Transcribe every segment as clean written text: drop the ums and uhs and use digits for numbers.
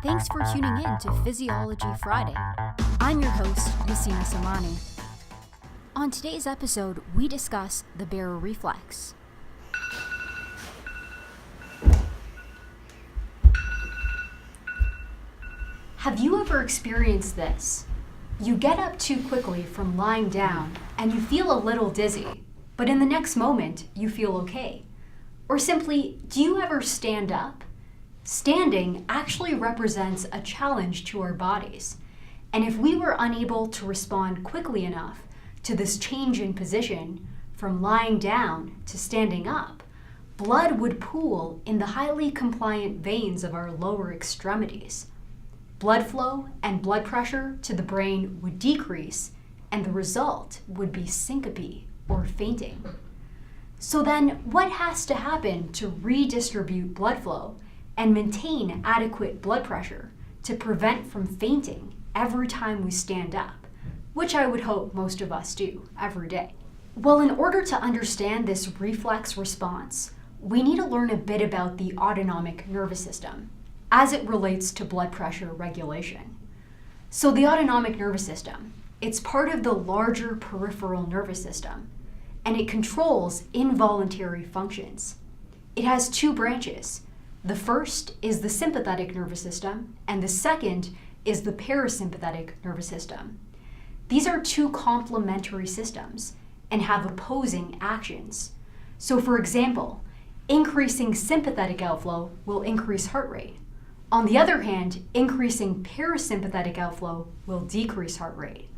Thanks for tuning in to Physiology Friday. I'm your host, Yassina Samani. On today's episode, we discuss the baroreflex. Have you ever experienced this? You get up too quickly from lying down and you feel a little dizzy, but in the next moment you feel okay. Or simply, do you ever stand up? Standing actually represents a challenge to our bodies. And if we were unable to respond quickly enough to this change in position from lying down to standing up, blood would pool in the highly compliant veins of our lower extremities. Blood flow and blood pressure to the brain would decrease, and the result would be syncope or fainting. So then, what has to happen to redistribute blood flow and maintain adequate blood pressure to prevent from fainting every time we stand up, which I would hope most of us do every day? Well, in order to understand this reflex response, we need to learn a bit about the autonomic nervous system as it relates to blood pressure regulation. So the autonomic nervous system, it's part of the larger peripheral nervous system, and it controls involuntary functions. It has two branches. The first is the sympathetic nervous system, and the second is the parasympathetic nervous system. These are two complementary systems and have opposing actions. So for example, increasing sympathetic outflow will increase heart rate. On the other hand, increasing parasympathetic outflow will decrease heart rate.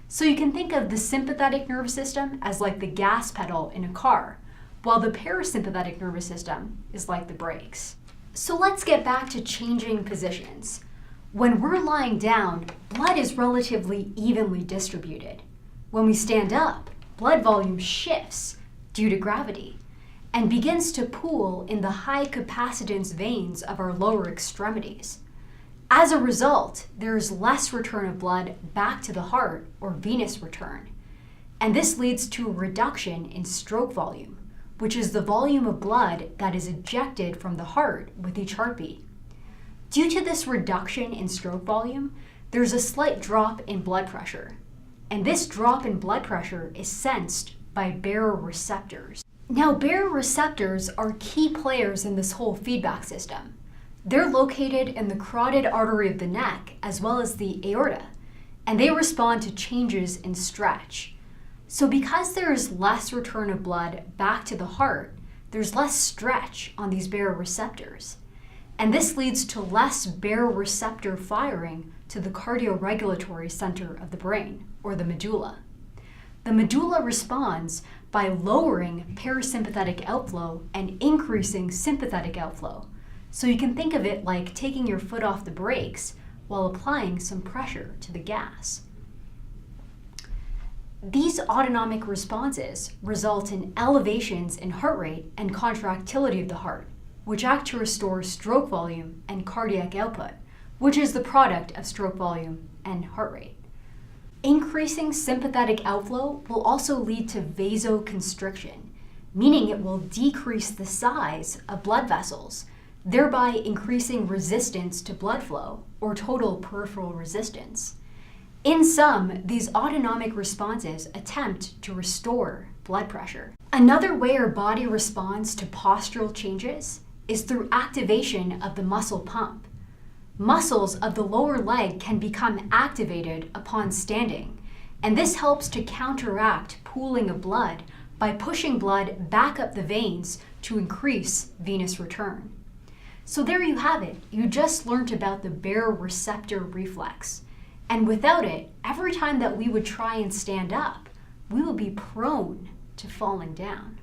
So you can think of the sympathetic nervous system as like the gas pedal in a car, while the parasympathetic nervous system is like the brakes. So let's get back to changing positions. When we're lying down, blood is relatively evenly distributed. When we stand up, blood volume shifts due to gravity and begins to pool in the high capacitance veins of our lower extremities. As a result, there is less return of blood back to the heart, or venous return. And this leads to a reduction in stroke volume, which is the volume of blood that is ejected from the heart with each heartbeat. Due to this reduction in stroke volume, there's a slight drop in blood pressure. And this drop in blood pressure is sensed by baroreceptors. Now, baroreceptors are key players in this whole feedback system. They're located in the carotid artery of the neck as well as the aorta, and they respond to changes in stretch. So because there is less return of blood back to the heart, there's less stretch on these baroreceptors. And this leads to less baroreceptor firing to the cardioregulatory center of the brain, or the medulla. The medulla responds by lowering parasympathetic outflow and increasing sympathetic outflow. So you can think of it like taking your foot off the brakes while applying some pressure to the gas. These autonomic responses result in elevations in heart rate and contractility of the heart, which act to restore stroke volume and cardiac output, which is the product of stroke volume and heart rate. Increasing sympathetic outflow will also lead to vasoconstriction, meaning it will decrease the size of blood vessels, thereby increasing resistance to blood flow, or total peripheral resistance. In sum, these autonomic responses attempt to restore blood pressure. Another way our body responds to postural changes is through activation of the muscle pump. Muscles of the lower leg can become activated upon standing, and this helps to counteract pooling of blood by pushing blood back up the veins to increase venous return. So there you have it. You just learned about the baroreceptor reflex. And without it, every time that we would try and stand up, we would be prone to falling down.